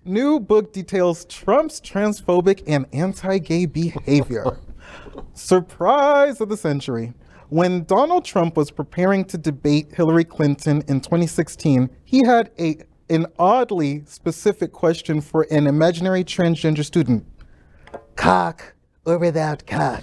new book details Trump's transphobic and anti-gay behavior. Surprise of the century. When Donald Trump was preparing to debate Hillary Clinton in 2016, he had an oddly specific question for an imaginary transgender student. Cock or without cock?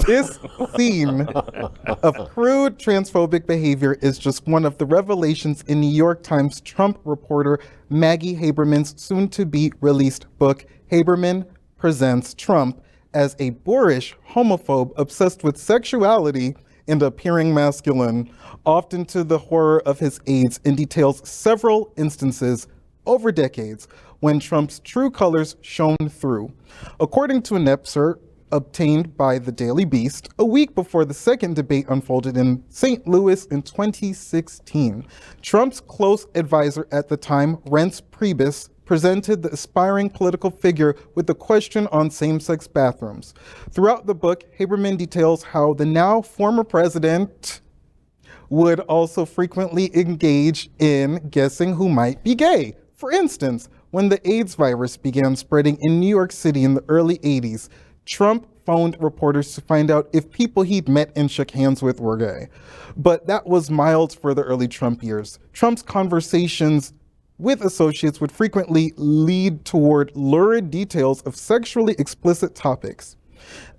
This scene of crude transphobic behavior is just one of the revelations in New York Times Trump reporter Maggie Haberman's soon-to-be released book, Haberman Presents Trump as a boorish homophobe obsessed with sexuality and appearing masculine, often to the horror of his aides, and details several instances over decades when Trump's true colors shone through. According to an excerpt obtained by the Daily Beast, a week before the second debate unfolded in St. Louis in 2016, Trump's close advisor at the time, Reince Priebus, presented the aspiring political figure with a question on same-sex bathrooms. Throughout the book, Haberman details how the now former president would also frequently engage in guessing who might be gay. For instance, when the AIDS virus began spreading in New York City in the early 80s, Trump phoned reporters to find out if people he'd met and shook hands with were gay. But that was mild for the early Trump years. Trump's conversations with associates would frequently lead toward lurid details of sexually explicit topics.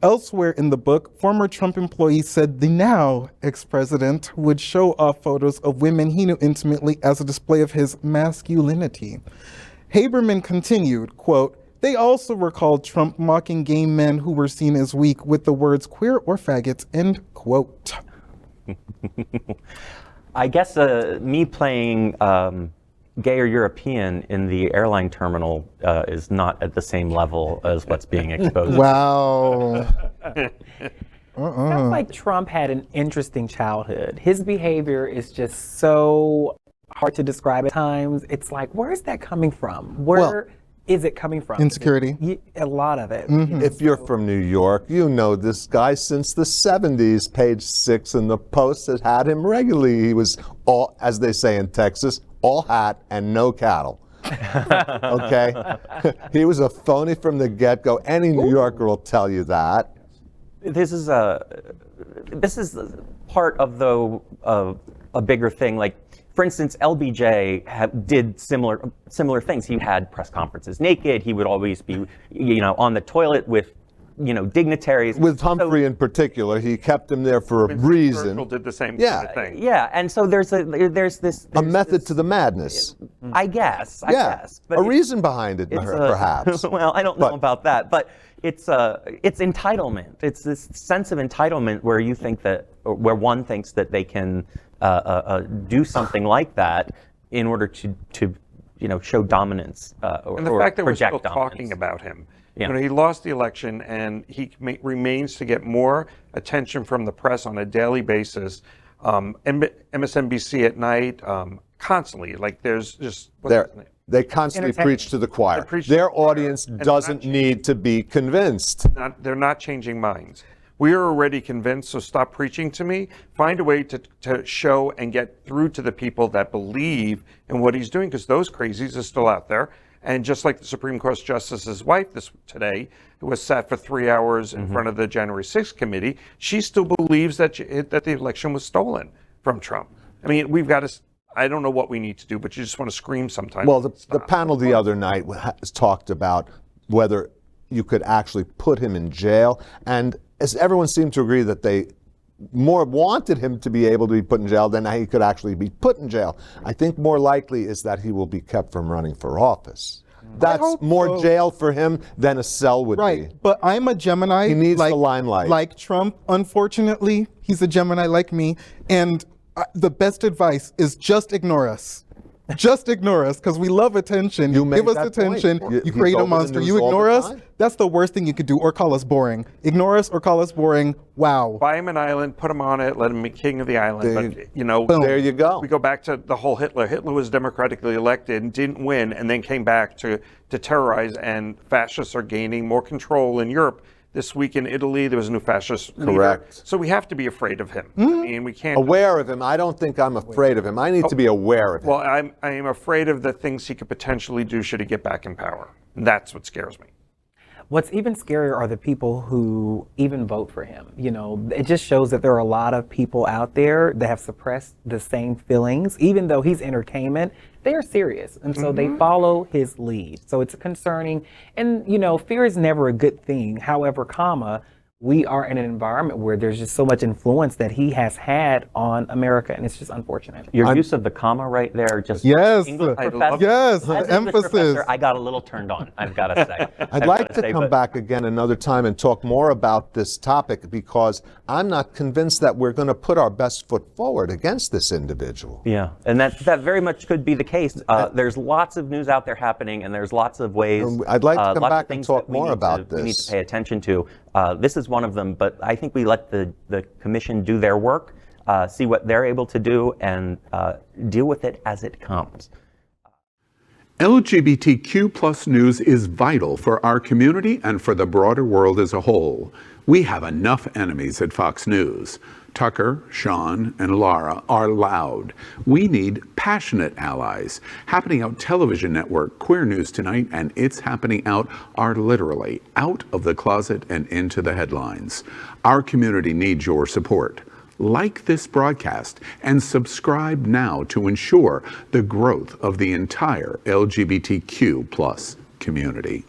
Elsewhere in the book, former Trump employees said the now ex-president would show off photos of women he knew intimately as a display of his masculinity. Haberman continued, quote, "They also recalled Trump mocking gay men who were seen as weak with the words queer or faggots," end quote. I guess me playing gay or European in the airline terminal is not at the same level as what's being exposed. Wow. Sounds like Trump had an interesting childhood. His behavior is just so hard to describe at times. It's like, where is that coming from? Where is it coming from? Insecurity. A lot of it. Mm-hmm. If you're from New York, you know this guy since the 70s. Page 6 in the Post has had him regularly. He was all, as they say in Texas, all hat and no cattle. Okay? He was a phony from the get-go. Any New Yorker will tell you that. This is part of a bigger thing. Like, for instance, LBJ did similar things. He had press conferences naked. He would always be, on the toilet with, dignitaries. With Humphrey in particular, he kept him there for a reason. Churchill did the same kind of thing. Yeah, and so there's this method to the madness. I guess. But a reason behind it, perhaps. Well, I don't know about that, but it's entitlement. It's this sense of entitlement where you think that, or where one thinks that they can do something like that in order to show dominance and the fact that we're still dominance. Talking about him. Yeah. He lost the election, and he remains to get more attention from the press on a daily basis. MSNBC at night, constantly. Like there's just they constantly preach to the choir. Their audience doesn't need to be convinced. They're not changing minds. We are already convinced, so stop preaching to me. Find a way to show and get through to the people that believe in what he's doing, because those crazies are still out there. And just like the Supreme Court Justice's wife today, who was sat for 3 hours in front of the January 6th committee, she still believes that the election was stolen from Trump. I mean, we've got to, I don't know what we need to do, but you just want to scream sometimes. Well, the panel the other night talked about whether you could actually put him in jail. And as everyone seemed to agree that they more wanted him to be able to be put in jail than he could actually be put in jail. I think more likely is that he will be kept from running for office. That's more jail for him than a cell would be. Right, but I'm a Gemini. He needs the limelight. Like Trump, unfortunately, he's a Gemini like me, and the best advice is just ignore us. Just ignore us, because we love attention. You give us attention, you create a monster. You ignore us, that's the worst thing you could do, or call us boring. Ignore us or call us boring, wow. Buy him an island, put him on it, let him be king of the island. There you go. We go back to the whole Hitler. Hitler was democratically elected and didn't win, and then came back to terrorize, and fascists are gaining more control in Europe This week in Italy, there was a new fascist leader. Correct. So we have to be afraid of him. I mean, we can't. Aware of him. I don't think I'm afraid of him. I need to be aware of him. Well, I am afraid of the things he could potentially do should he get back in power. That's what scares me. What's even scarier are the people who even vote for him. You know, it just shows that there are a lot of people out there that have suppressed the same feelings. Even though he's entertainment, they are serious. And so they follow his lead. So it's concerning. And, you know, fear is never a good thing. However, we are in an environment where there's just so much influence that he has had on America, and it's just unfortunate. Your use of the comma right there, just Yes, English I professor, love yes, as an English emphasis. professor, I got a little turned on, I've got to say. I'd like to come back again another time and talk more about this topic because I'm not convinced that we're going to put our best foot forward against this individual. Yeah, and that very much could be the case. There's lots of news out there happening, and there's lots of ways. I'd like to come lots of back and things talk that we more need about We need this. to pay attention to. This is one of them, but I think we let the commission do their work, see what they're able to do, and deal with it as it comes. LGBTQ plus news is vital for our community and for the broader world as a whole. We have enough enemies at Fox News. Tucker, Shone, and Lara are loud. We need passionate allies. Happening Out Television Network, Queer News Tonight, and It's Happening Out are literally out of the closet and into the headlines. Our community needs your support. Like this broadcast and subscribe now to ensure the growth of the entire LGBTQ plus community.